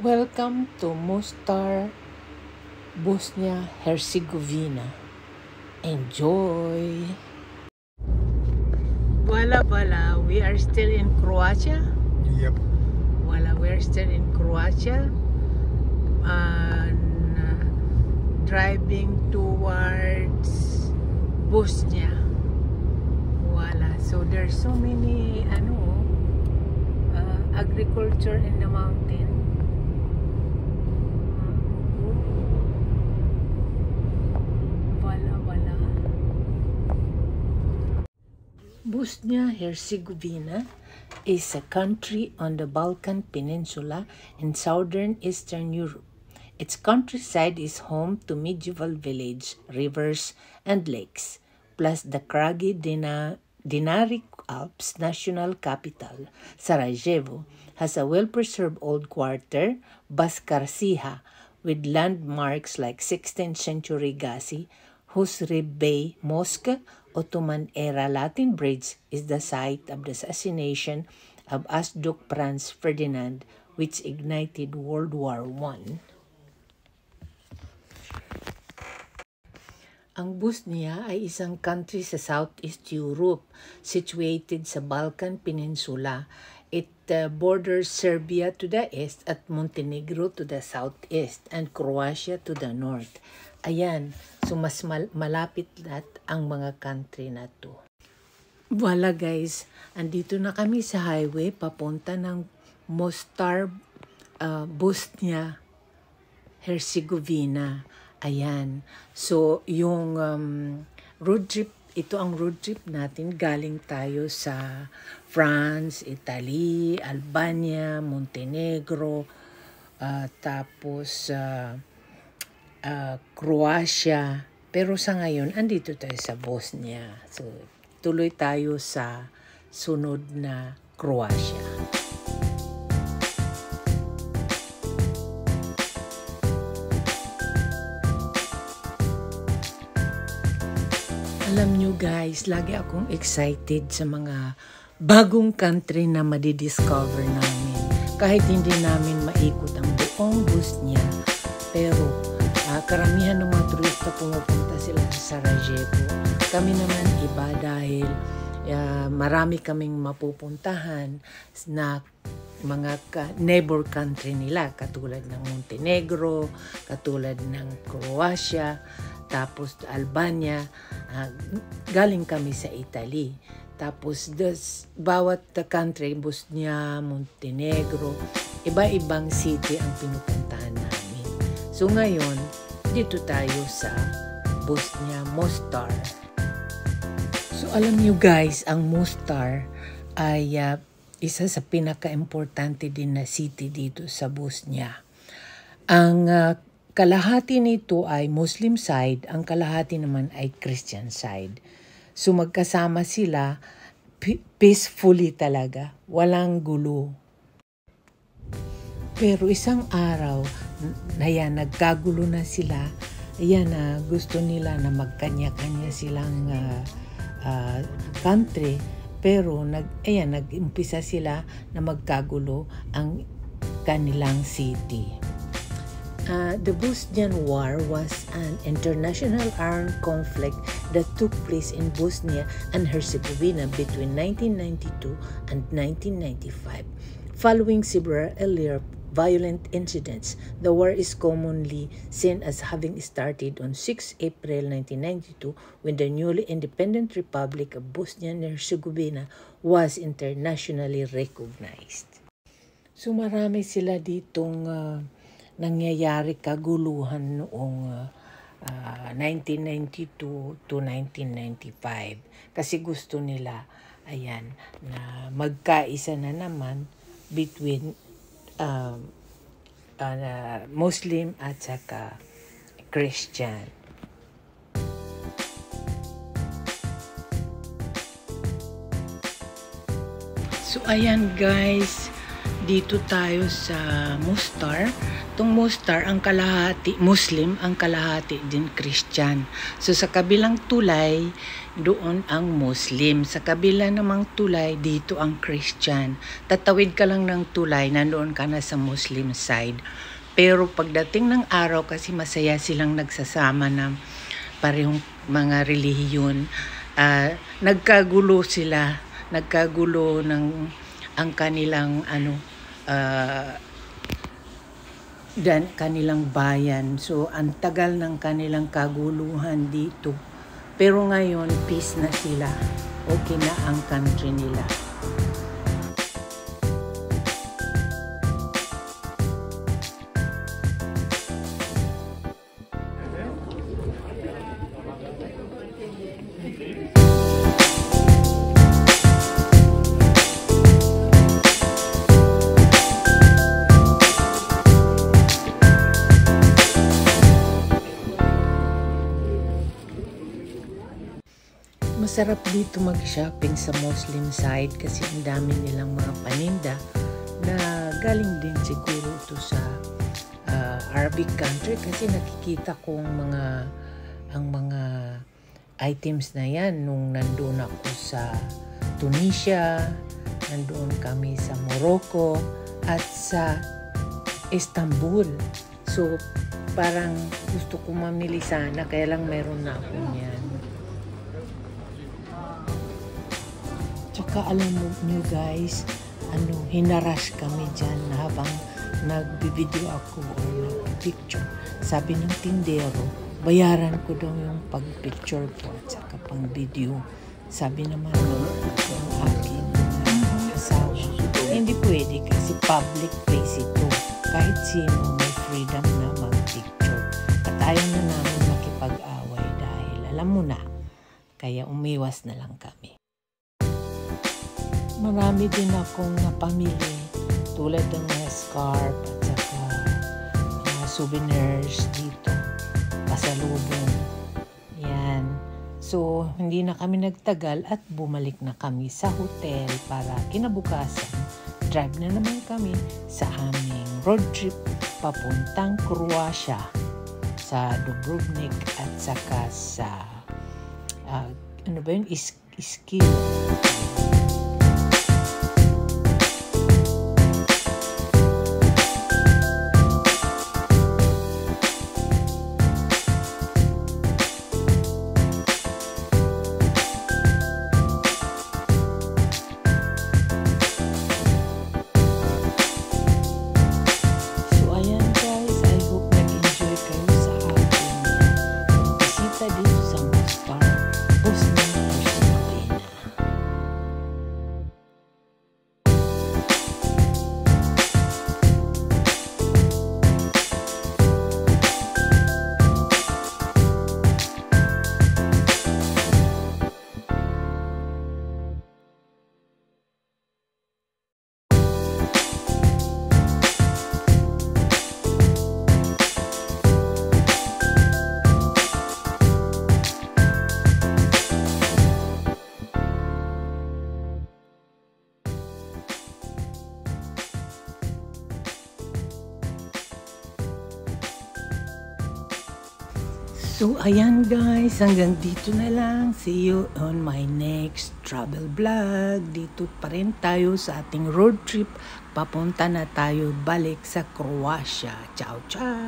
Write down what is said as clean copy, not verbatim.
Welcome to Mostar, Bosnia-Herzegovina. Enjoy! Wala, we are still in Croatia. Yep. We are still in Croatia. And driving towards Bosnia. So there's so many agriculture in the mountain. Bosnia-Herzegovina is a country on the Balkan Peninsula in southern Eastern Europe. Its countryside is home to medieval villages, rivers, and lakes, plus the craggy Dinaric Alps national capital, Sarajevo, has a well-preserved old quarter, Baskarsiha, with landmarks like 16th century Gazi, whose Rib Bey Mosque, Ottoman-era Latin bridge, is the site of the assassination of Archduke Franz Ferdinand, which ignited World War I. Ang Bosnia ay isang country sa Southeast Europe, situated sa Balkan Peninsula. It borders Serbia to the east at Montenegro to the southeast and Croatia to the north. Ayan, so mas malapit lahat ang mga country na to. Wala guys, andito na kami sa highway papunta ng Mostar, Bosnia, Herzegovina. Ayan, so yung road trip, ito ang road trip natin. Galing tayo sa France, Italy, Albania, Montenegro, tapos Croatia. Pero sa ngayon, andito tayo sa Bosnia. So, tuloy tayo sa sunod na Croatia. Alam nyo guys, lagi akong excited sa mga bagong country na madidiscover namin. Kahit hindi namin maikot ang buong Bosnia, pero karamihan ng mga turista pumupunta sila sa Sarajevo. Kami naman iba dahil marami kaming mapupuntahan na mga neighbor country nila, katulad ng Montenegro, katulad ng Croatia, tapos Albania, galing kami sa Italy. Tapos bawat country, Bosnia, Montenegro, iba-ibang city ang pinupuntahan namin. So ngayon, dito tayo sa Bosnia, Mostar. So alam niyo guys, ang Mostar ay isa sa pinaka-importante din na city dito sa Bosnia. Ang kalahati nito ay Muslim side, ang kalahati naman ay Christian side. So magkasama sila peacefully talaga, walang gulo. Pero isang araw, nagkagulo na sila. Ayan, gusto nila na magkanya-kanya silang country. Pero nag-umpisa sila na magkagulo ang kanilang city. The Bosnian War was an international armed conflict that took place in Bosnia and Herzegovina between 1992 and 1995. Following several earlier violent incidents, the war is commonly seen as having started on 6 April 1992 when the newly independent Republic of Bosnia and Herzegovina was internationally recognized. So marami sila ditong nangyayari kaguluhan noong 1992 to 1995 kasi gusto nila na magkaisa na naman between Muslim at saka Christian. So ayan guys, Dito tayo sa Mustar. Itong Mustar, ang kalahati Muslim, ang kalahati din Christian. So sa kabilang tulay, doon ang Muslim. Sa kabila namang tulay, dito ang Christian. Tatawid ka lang ng tulay, nandoon ka na sa Muslim side. Pero pagdating ng araw, kasi masaya silang nagsasama na parehong mga relihiyon, nagkagulo sila. Nagkagulo ng ang kanilang kanilang bayan. So ang tagal ng kanilang kaguluhan dito, pero ngayon peace na sila, okay na ang country nila. Masarap dito mag-shopping sa Muslim side kasi ang dami nilang mga paninda na galing din siguro to sa Arabic country, kasi nakikita kong ang mga items na yan nung nandun ako sa Tunisia, nandun kami sa Morocco at sa Istanbul. So parang gusto ko mamili sana, kaya lang meron na ako yan. Tsaka alam mo nyo guys, hinarush kami dyan habang nagbibideo ako o nagpicture. Sabi ng tindero, bayaran ko daw yung pag-picture ko at saka pang video. Sabi naman ng aking asawa, hindi pwede kasi public place ito. Kahit sino may freedom na mag-picture. At ayaw na namin makipag-away dahil alam mo na, kaya umiwas na lang kami. Marami din akong napamili tulad ng mga scarf at saka mga souvenirs dito, pasalubong. Yan. So, hindi na kami nagtagal at bumalik na kami sa hotel para kinabukasan. Drive na naman kami sa aming road trip papuntang Croatia, sa Dubrovnik at saka sa Ischia. So, ayan guys, hanggang dito na lang. See you on my next travel vlog. Dito pa rin tayo sa ating road trip. Papunta na tayo balik sa Croatia. Ciao, ciao!